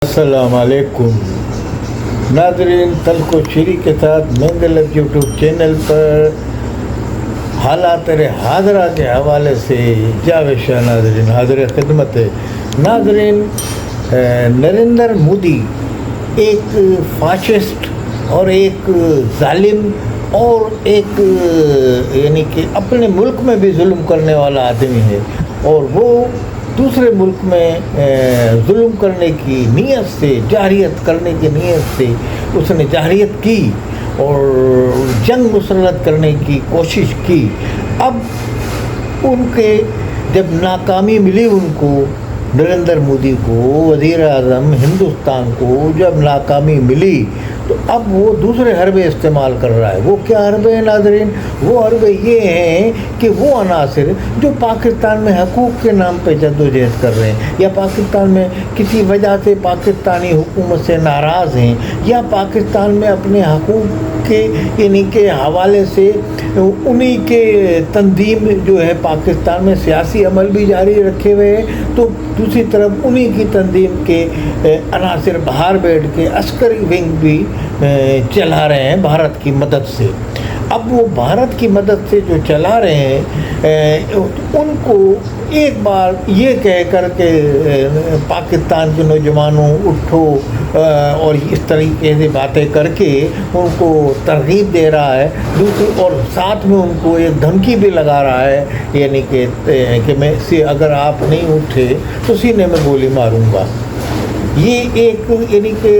السلام علیکم ناظرین، تلخ و شیری کے ساتھ مینگلب یوٹیوب چینل پر حالات حاضرہ کے حوالے سے جاوید شاہ ناظرین حاضر خدمت ہے۔ ناظرین، نریندر مودی ایک فاشسٹ اور ایک ظالم اور ایک یعنی کہ اپنے ملک میں بھی ظلم کرنے والا آدمی ہے، اور وہ دوسرے ملک میں ظلم کرنے کی نیت سے، جارحیت کرنے کی نیت سے اس نے جارحیت کی اور جنگ مسلط کرنے کی کوشش کی۔ اب ان کے جب ناکامی ملی، ان کو نریندر مودی کو، وزیر اعظم ہندوستان کو جب ناکامی ملی، تو اب وہ دوسرے حربے استعمال کر رہا ہے۔ وہ کیا حربے ہیں ناظرین؟ وہ حربے یہ ہیں کہ وہ عناصر جو پاکستان میں حقوق کے نام پہ جدوجہد کر رہے ہیں، یا پاکستان میں کسی وجہ سے پاکستانی حکومت سے ناراض ہیں، یا پاکستان میں اپنے حقوق کے یعنی کے حوالے سے انہی کے تنظیم جو ہے پاکستان میں سیاسی عمل بھی جاری رکھے ہوئے ہیں، تو دوسری طرف انہی کی تنظیم کے عناصر باہر بیٹھ کے عسکری ونگ بھی چلا رہے ہیں بھارت کی مدد سے۔ اب وہ بھارت کی مدد سے جو چلا رہے ہیں، ان کو ایک بار یہ کہہ کر کہ پاکستان کے نوجوانوں اٹھو، اور اس طریقے سے باتیں کر کے ان کو ترغیب دے رہا ہے، دوسری اور ساتھ میں ان کو ایک دھمکی بھی لگا رہا ہے، یعنی کہ میں اگر آپ نہیں اٹھے تو سینے میں گولی ماروں گا۔ یہ ایک یعنی کہ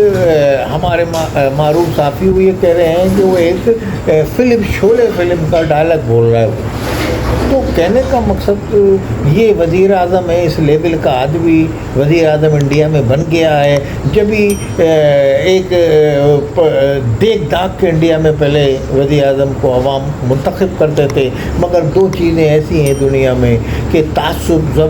ہمارے معروف صحافی وہ یہ کہہ رہے ہیں کہ وہ ایک فلم شعلے فلم کا ڈائلاگ بول رہا ہے۔ تو کہنے کا مقصد یہ وزیر اعظم ہے، اس لیول کا آدمی وزیر اعظم انڈیا میں بن گیا ہے۔ جبھی ایک دیکھ داکھ کے انڈیا میں پہلے وزیر اعظم کو عوام منتخب کرتے تھے، مگر دو چیزیں ایسی ہیں دنیا میں کہ تعصب،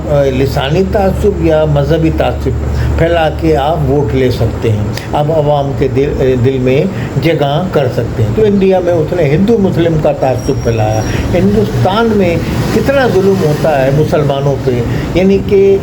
لسانی تعصب یا مذہبی تعصب پھیلا کے آپ ووٹ لے سکتے ہیں، آپ عوام کے دل میں جگہ کر سکتے ہیں۔ تو انڈیا میں اس نے ہندو مسلم کا تعصب پھیلایا۔ ہندوستان میں کتنا ظلم ہوتا ہے مسلمانوں پہ، یعنی کہ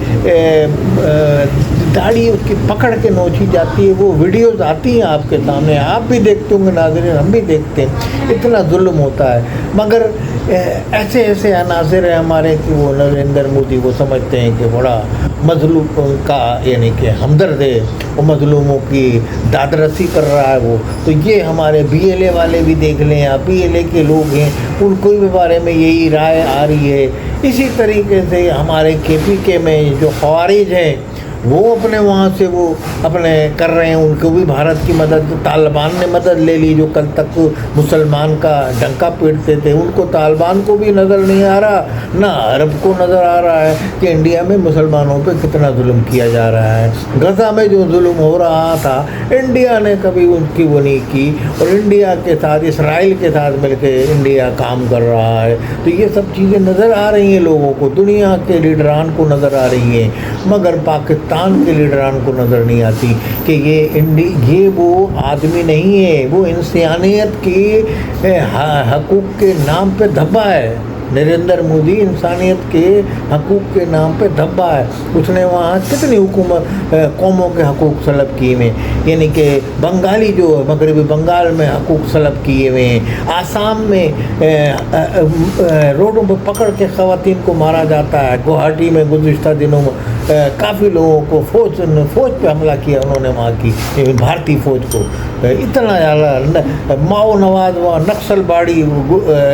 داڑھی اس کی پکڑ کے نوچی جاتی ہے، وہ ویڈیوز آتی ہیں آپ کے سامنے، آپ بھی دیکھتے ہوں گے ناظرین، ہم بھی دیکھتے ہیں، اتنا ظلم ہوتا ہے۔ مگر ایسے عناصر ہیں ہمارے کہ وہ نریندر مودی کو سمجھتے ہیں کہ بڑا مظلوم کا یعنی کہ ہمدرد ہے، وہ مظلوموں کی داد رسی کر رہا ہے وہ۔ تو یہ ہمارے بی ایل اے والے بھی دیکھ لیں، آپ بی ایل اے کے لوگ ہیں، ان کو بھی بارے میں یہی رائے آ رہی ہے۔ اسی طریقے سے ہمارے کے پی کے میں جو خوارج ہیں، وہ اپنے وہاں سے وہ اپنے کر رہے ہیں، ان کو بھی بھارت کی مدد، طالبان نے مدد لے لی، جو کل تک مسلمان کا ڈنکا پیٹتے تھے، ان کو طالبان کو بھی نظر نہیں آ رہا، نہ عرب کو نظر آ رہا ہے کہ انڈیا میں مسلمانوں پہ کتنا ظلم کیا جا رہا ہے۔ غزہ میں جو ظلم ہو رہا تھا، انڈیا نے کبھی ان کی وہ نہیں کی، اور انڈیا کے ساتھ اسرائیل کے ساتھ مل کے انڈیا کام کر رہا ہے۔ تو یہ سب چیزیں نظر آ رہی ہیں لوگوں کو، دنیا کے لیڈران کو نظر آ رہی ہیں، مگر پاکستان کے لیڈران کو نظر نہیں آتی کہ یہ وہ آدمی نہیں ہے، وہ انسانیت کی حقوق کے نام پہ دھبا ہے۔ نریندر مودی انسانیت کے حقوق کے نام پہ دھبا ہے۔ اس نے وہاں کتنی قوموں کے حقوق سلب کیے ہوئے ہیں، یعنی کہ بنگالی جو مغربی بنگال میں حقوق سلب کیے ہوئے ہیں، آسام میں روڈوں پہ پکڑ کے خواتین کو مارا جاتا ہے، گوہاٹی میں گزشتہ دنوں میں کافی لوگوں کو فوج پہ حملہ کیا انہوں نے، وہاں کی بھارتی فوج کو، اتنا زیادہ ماؤ نواز وہاں نکسل باڑی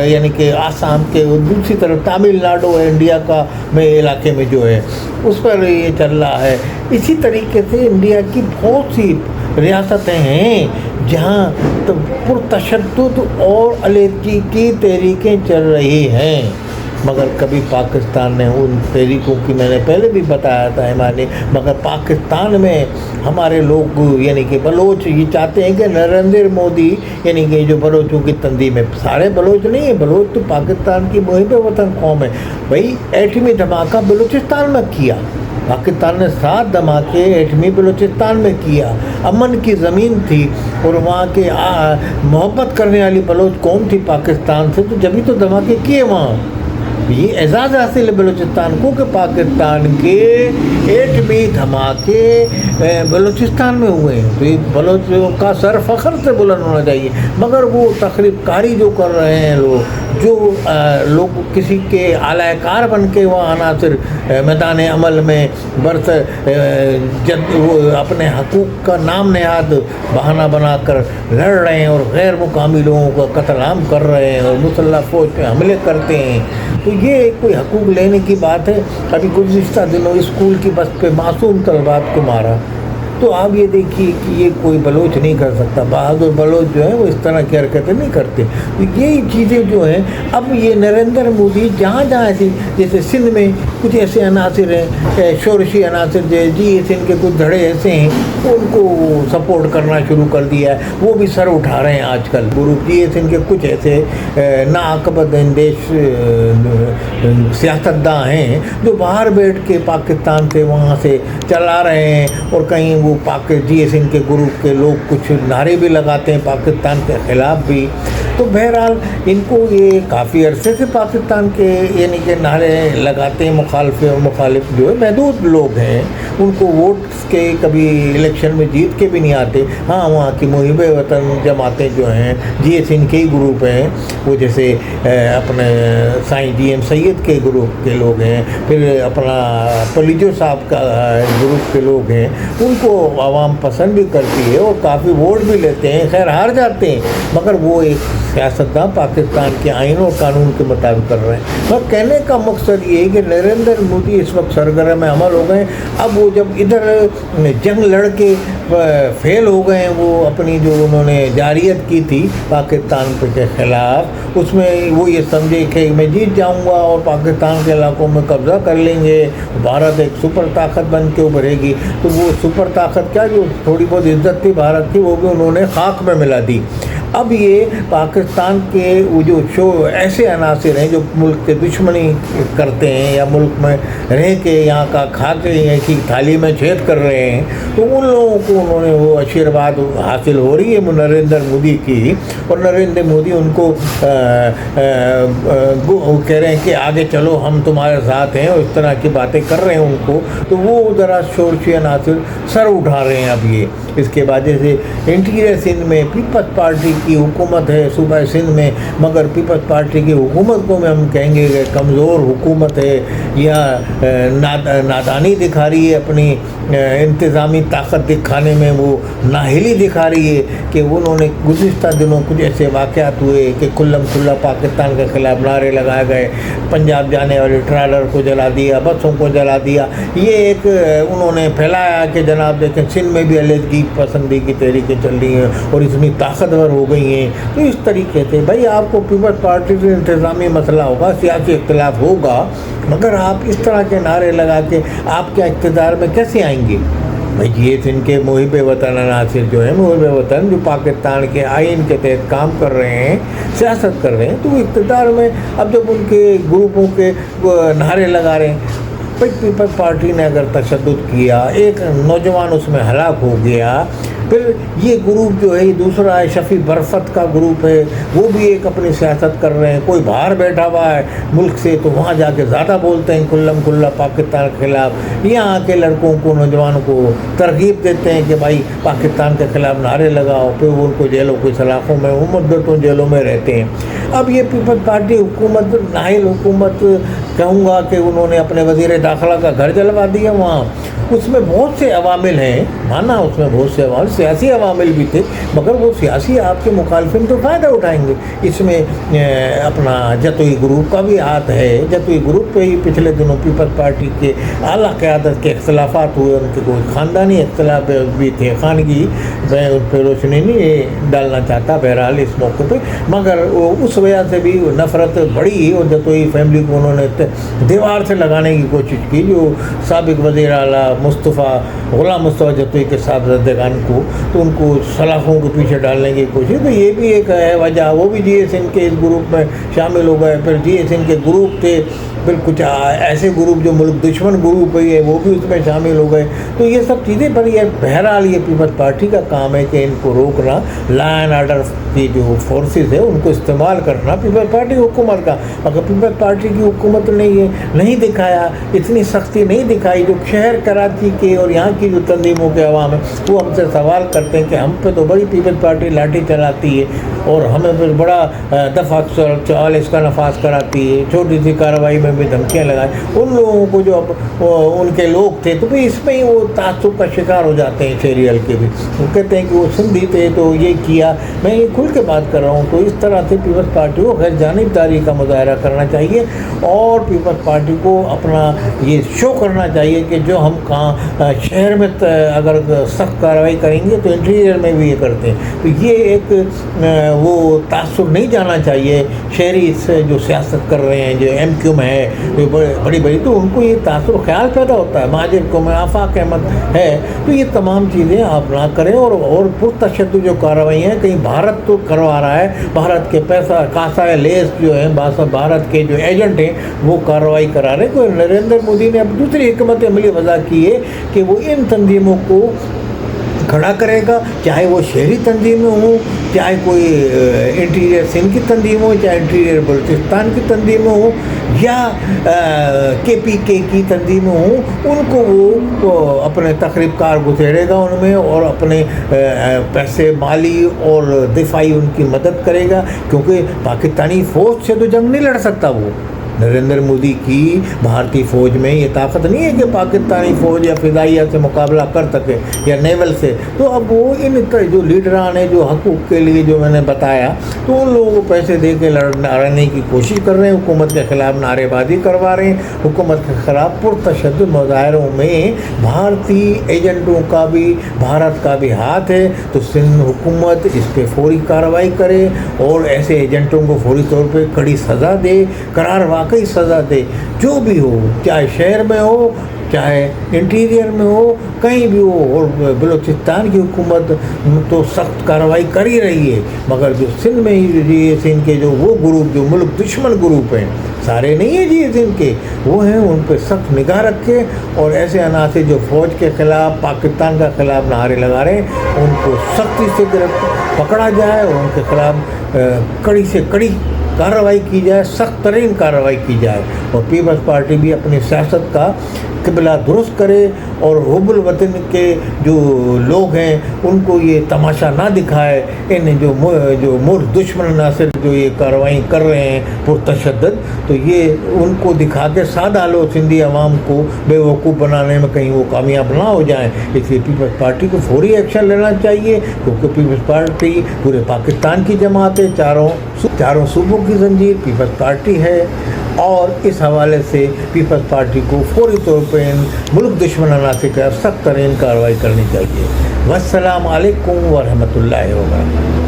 یعنی کہ آسام کے دوسری طرف تامل ناڈو ہے انڈیا کا میں علاقے میں جو ہے، اس پر یہ چل رہا ہے۔ اسی طریقے سے انڈیا کی بہت سی ریاستیں ہیں جہاں پرتشدد اور علیحدگی کی تحریکیں چل رہی ہیں، مگر کبھی پاکستان نے ان تحریکوں کی، میں نے پہلے بھی بتایا تھا ہمارے، مگر پاکستان میں ہمارے لوگ یعنی کہ بلوچ یہ چاہتے ہیں کہ نریندر مودی یعنی کہ جو بلوچوں کی تنظیم ہے، سارے بلوچ نہیں ہیں، بلوچ تو پاکستان کی محب وطن قوم ہے۔ بھائی ایٹمی دھماکہ بلوچستان میں کیا، پاکستان نے 7 دھماکے ایٹمی بلوچستان میں کیا، امن کی زمین تھی، اور وہاں کے محبت کرنے والی بلوچ قوم تھی پاکستان سے، تو جبھی تو دھماکے کیے وہاں۔ یہ اعزاز حاصل ہے بلوچستان کو کہ پاکستان کے ایٹمی دھماکے بلوچستان میں ہوئے ہیں، تو یہ بلوچوں کا سر فخر سے بلند ہونا چاہیے، مگر وہ تخریب کاری جو کر رہے ہیں لوگ کسی کے اعلی کار بن کے وہ عناصر میدان عمل میں برس وہ اپنے حقوق کا نام نہاد بہانہ بنا کر لڑ رہے ہیں اور غیر مقامی لوگوں کا قتل عام کر رہے ہیں اور مسلح فوج پہ حملے کرتے ہیں، تو یہ کوئی حقوق لینے کی بات ہے؟ ابھی گزشتہ دنوں اسکول کی بس پہ معصوم طلبات کو مارا، تو آپ یہ دیکھیے کہ یہ کوئی بلوچ نہیں کر سکتا، بہادر بلوچ جو ہیں وہ اس طرح کی حرکتیں نہیں کرتے۔ تو یہی چیزیں جو ہیں اب یہ نریندر مودی جہاں ایسی، جیسے سندھ میں کچھ ایسے عناصر ہیں شورشی عناصر جی سندھ کے کچھ دھڑے ایسے ہیں ان کو سپورٹ کرنا شروع کر دیا ہے، وہ بھی سر اٹھا رہے ہیں آج کل گروپ جی سندھ کے کچھ ایسے ناعقبت اندیش سیاستداں ہیں جو باہر بیٹھ کے پاکستان سے وہاں سے چلا رہے ہیں، اور کہیں وہ جی ایس ان کے گروپ کے لوگ کچھ نعرے بھی لگاتے ہیں پاکستان کے خلاف بھی۔ تو بہرحال ان کو یہ کافی عرصے سے پاکستان کے یعنی کہ نعرے لگاتے ہیں، مخالف جو ہے محدود لوگ ہیں، ان کو ووٹس کے کبھی الیکشن میں جیت کے بھی نہیں آتے۔ ہاں وہاں کی محب وطن جماعتیں جو ہیں جی ایس ان کے ہی گروپ ہیں، وہ جیسے اپنے سائیں جی ایم سید کے گروپ کے لوگ ہیں، پھر اپنا پلیجو صاحب کا گروپ کے لوگ ہیں، ان کو عوام پسند بھی کرتی ہے اور کافی ووٹ بھی لیتے ہیں، خیر ہار جاتے ہیں، مگر وہ ایک سیاستداں پاکستان کے آئین اور قانون کے مطابق کر رہے ہیں۔ اور کہنے کا مقصد یہ ہے کہ نریندر مودی اس وقت سرگرم عمل ہو گئے، اب وہ جب ادھر جنگ لڑ کے فیل ہو گئے ہیں، وہ اپنی جو انہوں نے جارحیت کی تھی پاکستان کے خلاف، اس میں وہ یہ سمجھے کہ میں جیت جاؤں گا اور پاکستان کے علاقوں میں قبضہ کر لیں گے، بھارت ایک سپر طاقت بن کے ابھرے گی، تو وہ سپر طاقت کیا جو تھوڑی بہت عزت تھی بھارت کی وہ بھی انہوں نے خاک میں ملا دی۔ اب یہ پاکستان کے وہ جو ایسے عناصر ہیں جو ملک کے دشمنی کرتے ہیں یا ملک میں رہ کے یہاں کا کھا کے یہاں کی تھالی میں چھید کر رہے ہیں، تو ان لوگوں کو انہوں نے وہ آشیرواد حاصل ہو رہی ہے نریندر مودی کی، اور نریندر مودی ان کو کہہ رہے ہیں کہ آگے چلو ہم تمہارے ساتھ ہیں، اور اس طرح کی باتیں کر رہے ہیں ان کو، تو وہ ذرا شورشی عناصر سر اٹھا رہے ہیں اب یہ۔ اس کے بعد جیسے انٹیریئر سندھ میں پیپلز پارٹی کی حکومت ہے صوبہ سندھ میں، مگر پیپلز پارٹی کی حکومت کو میں ہم کہیں گے کہ کمزور حکومت ہے، یا نادانی دکھا رہی ہے، اپنی انتظامی طاقت دکھانے میں وہ نااہلی دکھا رہی ہے، کہ انہوں نے گزشتہ دنوں کچھ ایسے واقعات ہوئے کہ کھلم کھلا پاکستان کے خلاف نعرے لگائے گئے، پنجاب جانے والے ٹرالر کو جلا دیا، بسوں کو جلا دیا، یہ ایک انہوں نے پھیلایا کہ جناب دیکھیں سندھ میں بھی علیحدگی پسندی کی تحریکیں چل رہی ہیں اور اتنی طاقتور ہو گئی ہیں۔ تو اس طریقے سے بھائی آپ کو پیپلز پارٹی سے انتظامی مسئلہ ہوگا، سیاسی اختلاف ہوگا، مگر آپ اس طرح کے نعرے لگا کے آپ کیا اقتدار میں کیسے آئیں گے؟ بھائی یہ ان کے محب وطن عناصر جو ہیں، محب وطن جو پاکستان کے آئین کے تحت کام کر رہے ہیں، سیاست کر رہے ہیں، تو وہ اقتدار میں اب جب ان کے گروپوں کے نعرے لگا رہے ہیں، پیپلز پارٹی نے اگر تشدد کیا، ایک نوجوان اس میں ہلاک ہو گیا، پھر یہ گروپ جو ہے یہ دوسرا ہے شفیع برفت کا گروپ ہے، وہ بھی ایک اپنی سیاست کر رہے ہیں، کوئی باہر بیٹھا ہوا ہے ملک سے تو وہاں جا کے زیادہ بولتے ہیں کھلم کھلا پاکستان کے خلاف، یہاں کے لڑکوں کو نوجوانوں کو ترغیب دیتے ہیں کہ بھائی پاکستان کے خلاف نعرے لگاؤ، پھر وہ ان کو جیلوں کی سلاخوں میں مدتوں جیلوں میں رہتے ہیں۔ اب یہ پیپلز پارٹی حکومت نااہل حکومت کہوں گا کہ انہوں نے اپنے وزیر داخلہ کا گھر جلوا دیا وہاں، اس میں بہت سے عوامل ہیں، مانا اس میں بہت سے عوامل سیاسی عوامل بھی تھے، مگر وہ سیاسی آپ کے مخالفین تو فائدہ اٹھائیں گے، اس میں اپنا جتوئی گروپ کا بھی ہاتھ ہے، جتوئی گروپ پہ ہی پچھلے دنوں پیپلز پارٹی کے اعلیٰ قیادت کے اختلافات ہوئے، ان کے کوئی خاندانی اختلاف بھی تھے، خانگی میں ان پہ روشنی نہیں ڈالنا چاہتا بہرحال اس موقع پہ، مگر اس وجہ سے بھی نفرت بڑھی اور جتوئی فیملی کو انہوں نے دیوار سے لگانے کی کوشش کی، جو سابق وزیر اعلیٰ غلام مصطفیٰ جتوئی کے صاحبزادگان کو تو ان کو سلاخوں کے پیچھے ڈالنے کی کوشش. تو یہ بھی ایک ہے وجہ. وہ بھی جی اے سندھ کے اس گروپ میں شامل ہو گئے. پھر جی اے سندھ کے گروپ تھے, پھر کچھ ایسے گروپ جو ملک دشمن گروپ ہے وہ بھی اس میں شامل ہو گئے. تو یہ سب چیزیں پر یہ بہرحال یہ پیپلز پارٹی کا کام ہے کہ ان کو روکنا. لا اینڈ آرڈر کی جو فورسز ہے ان کو استعمال کرنا پیپلز پارٹی حکومت کا. اگر پیپلز پارٹی کی حکومت نے یہ نہیں دکھایا, اتنی سختی نہیں دکھائی, جو شہر کراچی کے اور یہاں کی جو تنظیموں کے عوام ہیں وہ ہم سے سوال کرتے ہیں کہ ہم پہ تو بڑی پیپلز پارٹی لاٹھی چلاتی ہے اور ہمیں پھر بڑا دفعہ 44 کا نفاذ کراتی ہے, چھوٹی سی کارروائی میں بھی دھمکیاں لگائیں. ان لوگوں کو جو ان کے لوگ تھے تو بھی اس میں ہی وہ تعصب کا شکار ہو جاتے ہیں. شہری حلقے بھی وہ کہتے ہیں کہ وہ سندھی تھے تو یہ کیا. میں یہ کھل کے بات کر رہا ہوں. تو اس طرح سے پیپلز پارٹی کو غیر جانبداری کا مظاہرہ کرنا چاہیے اور پیپلز پارٹی کو اپنا یہ شو کرنا چاہیے کہ جو ہم کہاں شہر میں اگر سخت کارروائی کریں گے تو انٹیریئر میں بھی یہ کرتے ہیں. تو یہ ایک وہ تاثر نہیں جانا چاہیے. شہری سے جو سیاست کر رہے ہیں, جو ایم کیو میں ہے, جو بڑی بڑی, تو ان کو یہ تاثر خیال پیدا ہوتا ہے. مہاجر کو میں آفاق احمد ہے, تو یہ تمام چیزیں آپ نہ کریں. اور پرتشدد جو کارروائی ہیں, کہیں بھارت تو کروا رہا ہے, بھارت کے پیسہ کاسا لیس جو ہیں بھارت کے جو ایجنٹ ہیں وہ کارروائی کرا رہے ہیں. کوئی نریندر مودی نے اب دوسری حکمت عملی وضع کی ہے کہ وہ ان تنظیموں کو کھڑا کرے گا, چاہے وہ شہری تنظیمیں ہوں, چاہے کوئی انٹیریئر سندھ کی تنظیم ہو, چاہے انٹیریئر بلوچستان کی تنظیمیں ہوں, یا کے پی کے کی تنظیمیں ہوں. ان کو وہ اپنے تقریب کار گزیرے گا ان میں اور اپنے پیسے مالی اور دفاعی ان کی مدد کرے گا, کیونکہ پاکستانی فوج سے تو جنگ نہیں لڑ سکتا وہ. نریندر مودی کی بھارتی فوج میں یہ طاقت نہیں ہے کہ پاکستانی فوج یا فضائیہ سے مقابلہ کر سکے یا نیول سے. تو اب وہ ان جو لیڈران ہیں جو حقوق کے لیے جو میں نے بتایا, تو ان لوگوں کو پیسے دے کے لڑنے کی کوشش کر رہے ہیں, حکومت کے خلاف نعرے بازی کروا رہے ہیں, حکومت کے خلاف پرتشدد مظاہروں میں بھارتی ایجنٹوں کا بھی بھارت کا بھی ہاتھ ہے. تو سندھ حکومت اس پہ فوری کارروائی کرے اور ایسے ایجنٹوں کو فوری طور پہ کڑی سزا دے, قرار واقعی سزا دے, جو بھی ہو, چاہے شہر میں ہو چاہے انٹیریئر میں ہو, کہیں بھی ہو. اور بلوچستان کی حکومت تو سخت کارروائی کر ہی رہی ہے, مگر جو سندھ میں ہی جی سندھ کے جو وہ گروپ جو ملک دشمن گروپ ہیں, سارے نہیں ہیں جی سندھ کے, وہ ہیں, ان پہ سخت نگاہ رکھے اور ایسے عناصر جو فوج کے خلاف پاکستان کا خلاف نعرے لگا رہے ہیں ان کو سختی سے پکڑا جائے اور ان کے خلاف کڑی سے کڑی کارروائی کی جائے, سخت ترین کارروائی کی جائے. اور پیپلز پارٹی بھی اپنی سیاست کا قبلہ درست کرے اور حب الوطن کے جو لوگ ہیں ان کو یہ تماشا نہ دکھائے. ان جو ملک دشمن عناصر جو یہ کارروائی کر رہے ہیں پرتشدد, تو یہ ان کو دکھا کے سادہ لو سندھی عوام کو بے وقوف بنانے میں کہیں وہ کامیاب نہ ہو جائیں. اس لیے پیپلز پارٹی کو فوری ایکشن لینا چاہیے, کیونکہ پیپلز پارٹی پورے پاکستان کی جماعت ہے, چاروں صوبوں کی زنجیر پیپلز پارٹی ہے. اور اس حوالے سے پیپلز پارٹی کو فوری طور پہ ملک دشمن عناصر کا سخت ترین کارروائی کرنی چاہیے. والسلام علیکم ورحمۃ اللہ وبرکاتہ.